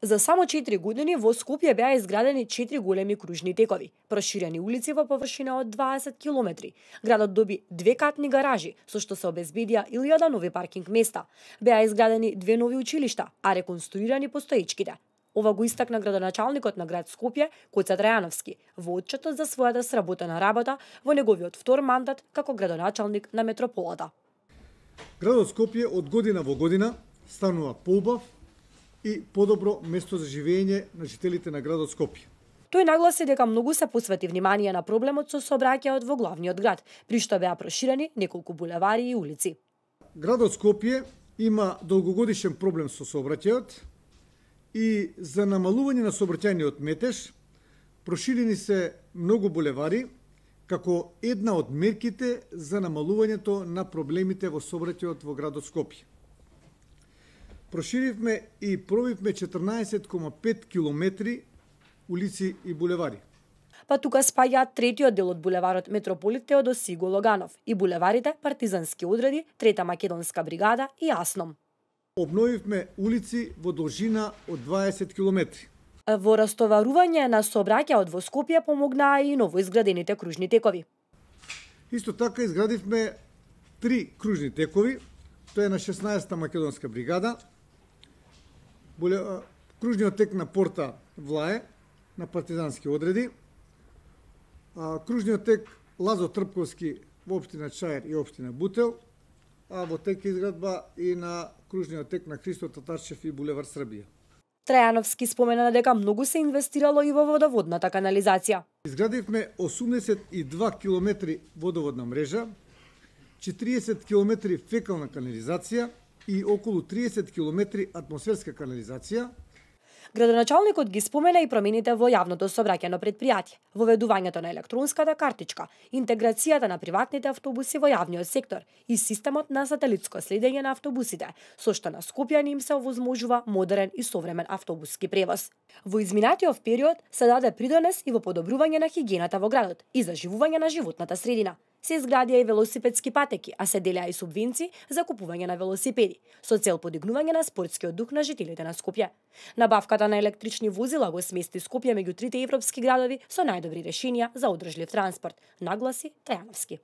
За само 4 години во Скопје беа изградени 4 големи кружни текови, проширени улици во површина од 20 километри. Градот доби 2 катни гаражи, со што се обезбедија 1000 нови паркинг места. Беа изградени 2 нови училишта, а реконструирани постоечките. Ова го истакна градоначалникот на град Скопје, Коца Трајановски, во отчетот за својата сработена работа во неговиот втор мандат како градоначалник на метрополата. Градот Скопје од година во година станува поубав и подобро место за живење на жителите на градот Скопје. Тој нагласи дека многу се посвети внимание на проблемот со сообраќајот во главниот град, при што беа проширени неколку булевари и улици. Градот Скопје има долгогодишен проблем со сообраќајот и за намалување на сообраќајниот метеж проширени се многу булевари како една од мерките за намалувањето на проблемите во сообраќајот во градот Скопје. Проширивме и пробивме 14,5 километри улици и булевари. Па тука спаѓаат третиот дел од булеварот Метрополит Теодосиј Гологанов и булеварите Партизански одреди, Трета македонска бригада и Асном. Обновивме улици во должина од 20 километри. Во растоварување на сообраќајот во Скопје помогнаа и новоизградените кружни текови. Исто така изградивме 3 кружни текови, тоа е на 16-та македонска бригада, кружниот тек на Порта Влае, на партизански одреди, кружниот тек Лазо Трпковски во општина Чаир и општина Бутел, а во тек изградба и на кружниот тек на Христо Татарчев и булевар Србија. Трајановски спомена дека многу се инвестирало и во водоводната канализација. Изградивме 82 километри водоводна мрежа, 40 километри фекална канализација и околу 30 километри атмосферска канализација. Градоначалникот ги спомена и промените во јавното сообраќајно предпријатие, воведувањето на електронската картичка, интеграцијата на приватните автобуси во јавниот сектор и системот на сателитско следење на автобусите, со што на скопјани им се овозможува модерен и современ автобуски превоз. Во изминатиот период се даде придонес и во подобрување на хигиената во градот и заживување на животната средина. Се изградија и велосипедски патеки, а се делеа и субвенции за купување на велосипеди, со цел подигнување на спортскиот дух на жителите на Скопје. Набавката на електрични возила го смести Скопје меѓу трите европски градови со најдобри решенија за одржлив транспорт, нагласи Трајановски.